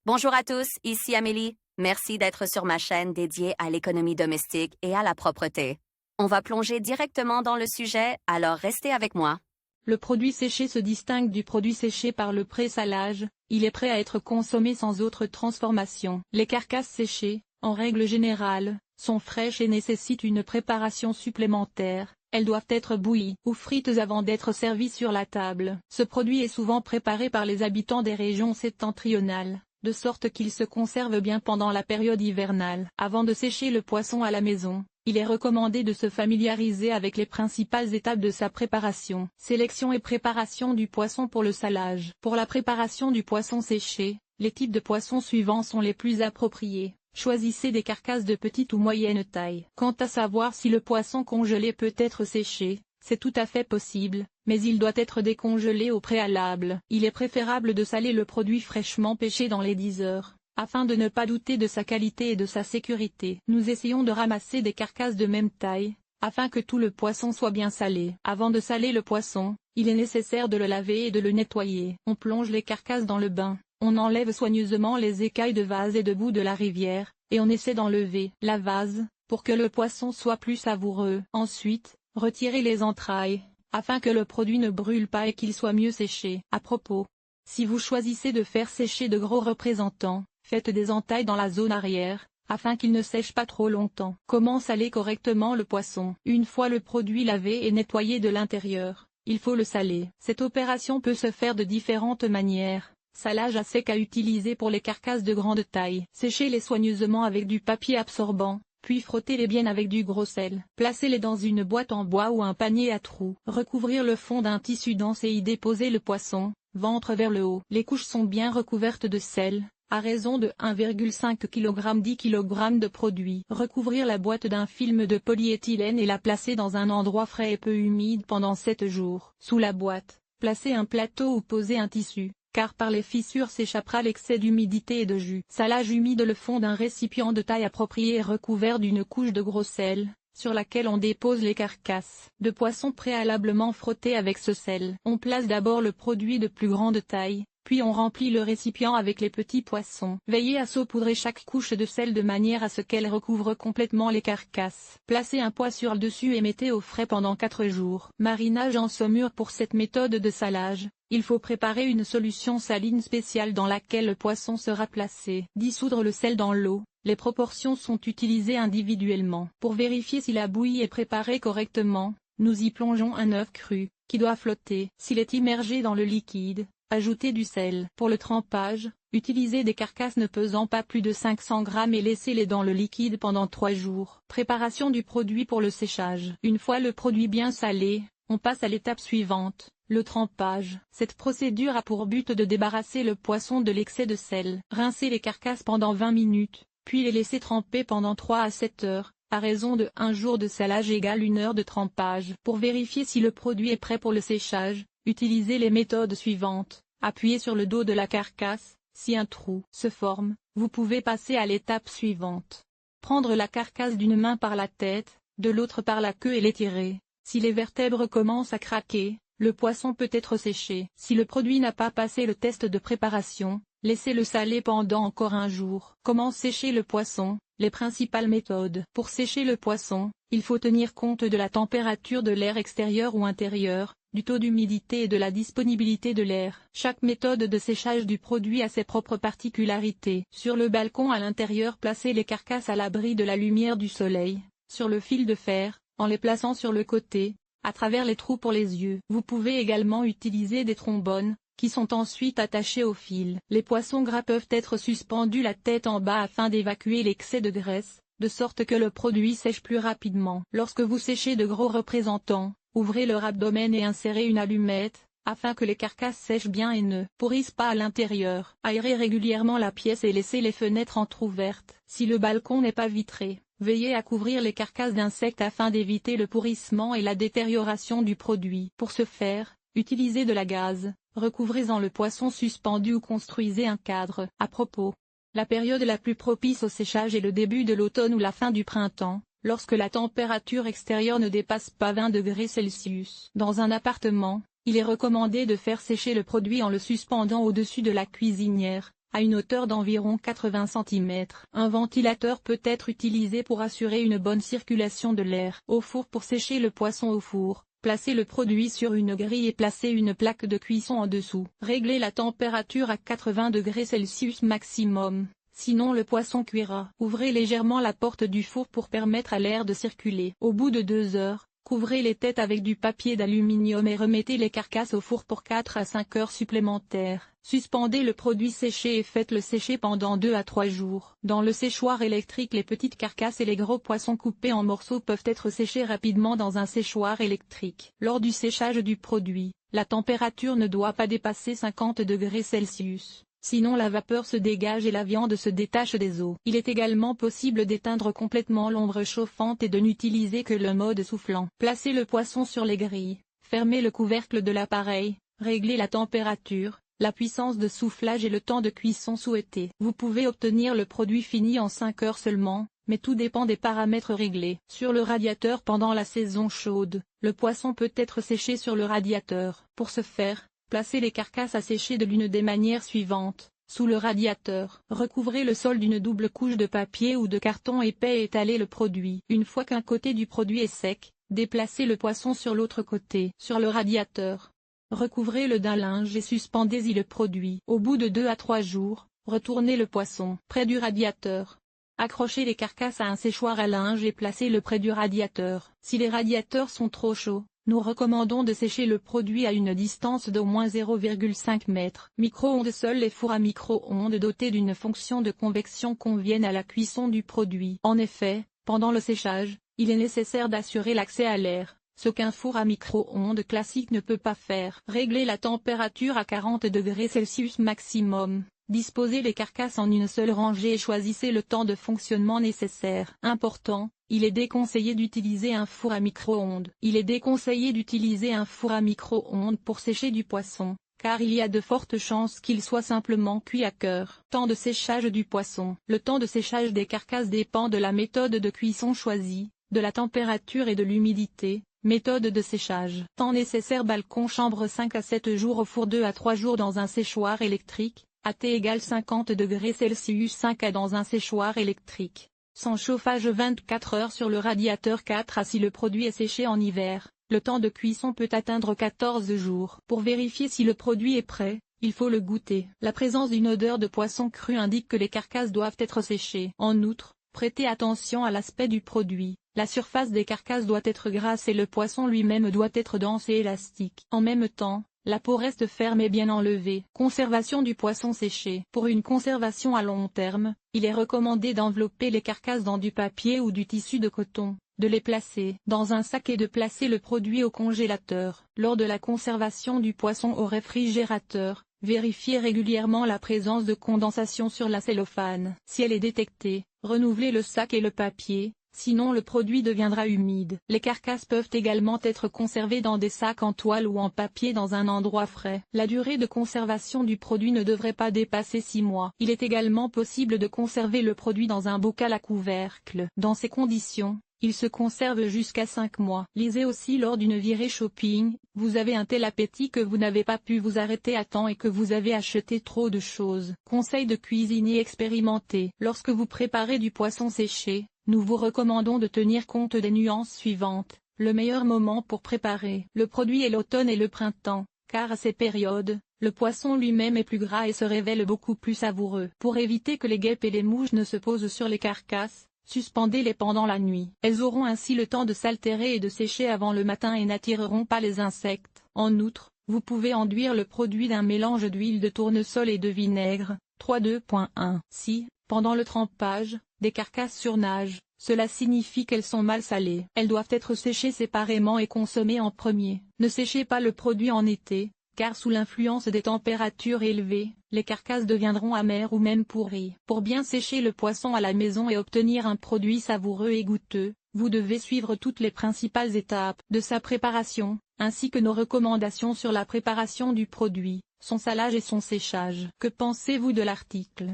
Bonjour à tous, ici Amélie. Merci d'être sur ma chaîne dédiée à l'économie domestique et à la propreté. On va plonger directement dans le sujet, alors restez avec moi. Le produit séché se distingue du produit séché par le pré-salage, il est prêt à être consommé sans autre transformation. Les carcasses séchées, en règle générale, sont fraîches et nécessitent une préparation supplémentaire. Elles doivent être bouillies ou frites avant d'être servies sur la table. Ce produit est souvent préparé par les habitants des régions septentrionales, de sorte qu'il se conserve bien pendant la période hivernale. Avant de sécher le poisson à la maison, il est recommandé de se familiariser avec les principales étapes de sa préparation. Sélection et préparation du poisson pour le salage. Pour la préparation du poisson séché, les types de poissons suivants sont les plus appropriés. Choisissez des carcasses de petite ou moyenne taille. Quant à savoir si le poisson congelé peut être séché, c'est tout à fait possible, mais il doit être décongelé au préalable. Il est préférable de saler le produit fraîchement pêché dans les 10 heures, afin de ne pas douter de sa qualité et de sa sécurité. Nous essayons de ramasser des carcasses de même taille, afin que tout le poisson soit bien salé. Avant de saler le poisson, il est nécessaire de le laver et de le nettoyer. On plonge les carcasses dans le bain, on enlève soigneusement les écailles de vase et de boue de la rivière, et on essaie d'enlever la vase, pour que le poisson soit plus savoureux. Ensuite, retirez les entrailles, afin que le produit ne brûle pas et qu'il soit mieux séché. À propos, si vous choisissez de faire sécher de gros représentants, faites des entailles dans la zone arrière, afin qu'il ne sèche pas trop longtemps. Comment saler correctement le poisson? Une fois le produit lavé et nettoyé de l'intérieur, il faut le saler. Cette opération peut se faire de différentes manières. Salage à sec à utiliser pour les carcasses de grande taille. Séchez-les soigneusement avec du papier absorbant, puis frottez-les bien avec du gros sel. Placez-les dans une boîte en bois ou un panier à trous. Recouvrir le fond d'un tissu dense et y déposer le poisson, ventre vers le haut. Les couches sont bien recouvertes de sel, à raison de 1,5 kg 10 kg de produit. Recouvrir la boîte d'un film de polyéthylène et la placer dans un endroit frais et peu humide pendant 7 jours. Sous la boîte, placez un plateau ou posez un tissu, car par les fissures s'échappera l'excès d'humidité et de jus. Salage humide. Le fond d'un récipient de taille appropriée est recouvert d'une couche de gros sel, sur laquelle on dépose les carcasses de poisson préalablement frottées avec ce sel. On place d'abord le produit de plus grande taille, puis on remplit le récipient avec les petits poissons. Veillez à saupoudrer chaque couche de sel de manière à ce qu'elle recouvre complètement les carcasses. Placez un poids sur le dessus et mettez au frais pendant 4 jours. Marinage en saumure. Pour cette méthode de salage, il faut préparer une solution saline spéciale dans laquelle le poisson sera placé. Dissoudre le sel dans l'eau. Les proportions sont utilisées individuellement. Pour vérifier si la bouillie est préparée correctement, nous y plongeons un œuf cru, qui doit flotter. S'il est immergé dans le liquide, ajoutez du sel. Pour le trempage, utilisez des carcasses ne pesant pas plus de 500 g et laissez-les dans le liquide pendant 3 jours. Préparation du produit pour le séchage. Une fois le produit bien salé, on passe à l'étape suivante, le trempage. Cette procédure a pour but de débarrasser le poisson de l'excès de sel. Rincez les carcasses pendant 20 minutes, puis les laisser tremper pendant 3 à 7 heures, à raison de 1 jour de salage égale 1 heure de trempage. Pour vérifier si le produit est prêt pour le séchage, utilisez les méthodes suivantes. Appuyez sur le dos de la carcasse. Si un trou se forme, vous pouvez passer à l'étape suivante. Prendre la carcasse d'une main par la tête, de l'autre par la queue et l'étirer. Si les vertèbres commencent à craquer, le poisson peut être séché. Si le produit n'a pas passé le test de préparation, laissez-le saler pendant encore 1 jour. Comment sécher le poisson? Les principales méthodes. Pour sécher le poisson, il faut tenir compte de la température de l'air extérieur ou intérieur, du taux d'humidité et de la disponibilité de l'air. Chaque méthode de séchage du produit a ses propres particularités. Sur le balcon à l'intérieur, placez les carcasses à l'abri de la lumière du soleil, sur le fil de fer, en les plaçant sur le côté, à travers les trous pour les yeux. Vous pouvez également utiliser des trombones, qui sont ensuite attachés au fil. Les poissons gras peuvent être suspendus la tête en bas afin d'évacuer l'excès de graisse, de sorte que le produit sèche plus rapidement. Lorsque vous séchez de gros représentants, ouvrez leur abdomen et insérez une allumette, afin que les carcasses sèchent bien et ne pourrissent pas à l'intérieur. Aérez régulièrement la pièce et laissez les fenêtres entr'ouvertes. Si le balcon n'est pas vitré, veillez à couvrir les carcasses d'insectes afin d'éviter le pourrissement et la détérioration du produit. Pour ce faire, utilisez de la gaze, recouvrez-en le poisson suspendu ou construisez un cadre. À propos, la période la plus propice au séchage est le début de l'automne ou la fin du printemps, lorsque la température extérieure ne dépasse pas 20 degrés Celsius. Dans un appartement, il est recommandé de faire sécher le produit en le suspendant au-dessus de la cuisinière, à une hauteur d'environ 80 cm. Un ventilateur peut être utilisé pour assurer une bonne circulation de l'air. Au four. Pour sécher le poisson au four, placez le produit sur une grille et placez une plaque de cuisson en dessous. Réglez la température à 80 degrés Celsius maximum, sinon le poisson cuira. Ouvrez légèrement la porte du four pour permettre à l'air de circuler. Au bout de 2 heures, couvrez les têtes avec du papier d'aluminium et remettez les carcasses au four pour 4 à 5 heures supplémentaires. Suspendez le produit séché et faites-le sécher pendant 2 à 3 jours. Dans le séchoir électrique, les petites carcasses et les gros poissons coupés en morceaux peuvent être séchés rapidement dans un séchoir électrique. Lors du séchage du produit, la température ne doit pas dépasser 50 degrés Celsius. Sinon la vapeur se dégage et la viande se détache des os. Il est également possible d'éteindre complètement l'ombre chauffante et de n'utiliser que le mode soufflant. Placez le poisson sur les grilles, fermez le couvercle de l'appareil, réglez la température, la puissance de soufflage et le temps de cuisson souhaité. Vous pouvez obtenir le produit fini en 5 heures seulement, mais tout dépend des paramètres réglés. Sur le radiateur pendant la saison chaude, le poisson peut être séché sur le radiateur. Pour ce faire, placez les carcasses à sécher de l'une des manières suivantes. Sous le radiateur, recouvrez le sol d'une double couche de papier ou de carton épais et étalez le produit. Une fois qu'un côté du produit est sec, déplacez le poisson sur l'autre côté. Sur le radiateur, recouvrez-le d'un linge et suspendez-y le produit. Au bout de 2 à 3 jours, retournez le poisson près du radiateur. Accrochez les carcasses à un séchoir à linge et placez-le près du radiateur. Si les radiateurs sont trop chauds, nous recommandons de sécher le produit à une distance d'au moins 0,5 m. Micro-ondes. Seuls les fours à micro-ondes dotés d'une fonction de convection conviennent à la cuisson du produit. En effet, pendant le séchage, il est nécessaire d'assurer l'accès à l'air, ce qu'un four à micro-ondes classique ne peut pas faire. Réglez la température à 40 degrés Celsius maximum. Disposez les carcasses en une seule rangée et choisissez le temps de fonctionnement nécessaire. Important, il est déconseillé d'utiliser un four à micro-ondes. Il est déconseillé d'utiliser un four à micro-ondes pour sécher du poisson, car il y a de fortes chances qu'il soit simplement cuit à cœur. Temps de séchage du poisson. Le temps de séchage des carcasses dépend de la méthode de cuisson choisie, de la température et de l'humidité. Méthode de séchage. Temps nécessaire. Balcon chambre 5 à 7 jours au four, 2 à 3 jours dans un séchoir électrique. AT égale 50 degrés Celsius 5 à dans un séchoir électrique. Sans chauffage 24 heures sur le radiateur 4 à si le produit est séché en hiver, le temps de cuisson peut atteindre 14 jours. Pour vérifier si le produit est prêt, il faut le goûter. La présence d'une odeur de poisson cru indique que les carcasses doivent être séchées. En outre, prêtez attention à l'aspect du produit. La surface des carcasses doit être grasse et le poisson lui-même doit être dense et élastique. En même temps, la peau reste ferme et bien enlevée. Conservation du poisson séché. Pour une conservation à long terme, il est recommandé d'envelopper les carcasses dans du papier ou du tissu de coton, de les placer dans un sac et de placer le produit au congélateur. Lors de la conservation du poisson au réfrigérateur, vérifiez régulièrement la présence de condensation sur la cellophane. Si elle est détectée, renouvelez le sac et le papier. Sinon le produit deviendra humide. Les carcasses peuvent également être conservées dans des sacs en toile ou en papier dans un endroit frais. La durée de conservation du produit ne devrait pas dépasser 6 mois. Il est également possible de conserver le produit dans un bocal à couvercle. Dans ces conditions, il se conserve jusqu'à 5 mois. Lisez aussi lors d'une virée shopping, vous avez un tel appétit que vous n'avez pas pu vous arrêter à temps et que vous avez acheté trop de choses. Conseil de cuisinier expérimenté. Lorsque vous préparez du poisson séché, nous vous recommandons de tenir compte des nuances suivantes. Le meilleur moment pour préparer le produit est l'automne et le printemps, car à ces périodes, le poisson lui-même est plus gras et se révèle beaucoup plus savoureux. Pour éviter que les guêpes et les mouches ne se posent sur les carcasses, suspendez-les pendant la nuit. Elles auront ainsi le temps de s'altérer et de sécher avant le matin et n'attireront pas les insectes. En outre, vous pouvez enduire le produit d'un mélange d'huile de tournesol et de vinaigre. 3.2.1. Si, pendant le trempage, des carcasses surnagent, cela signifie qu'elles sont mal salées. Elles doivent être séchées séparément et consommées en premier. Ne séchez pas le produit en été, car sous l'influence des températures élevées, les carcasses deviendront amères ou même pourries. Pour bien sécher le poisson à la maison et obtenir un produit savoureux et goûteux, vous devez suivre toutes les principales étapes de sa préparation, ainsi que nos recommandations sur la préparation du produit, son salage et son séchage. Que pensez-vous de l'article ?